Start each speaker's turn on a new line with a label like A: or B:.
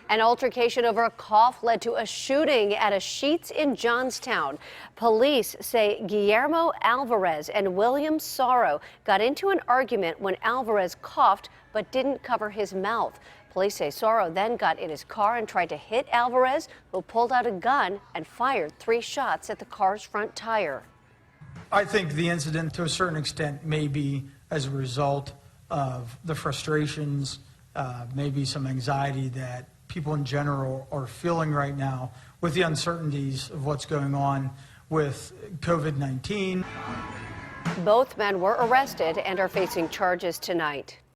A: An altercation over a cough led to a shooting at a Sheetz in Johnstown. Police say Guillermo Alvarez and William Sorrow got into an argument when Alvarez coughed but didn't cover his mouth. Police say Sorrow then got in his car and tried to hit Alvarez, who pulled out a gun and fired 3 shots at the car's front tire.
B: I think the incident, to a certain extent, may be as a result of the frustrations, maybe some anxiety that people in general are feeling right now with the uncertainties of what's going on with COVID-19.
A: Both men were arrested and are facing charges tonight.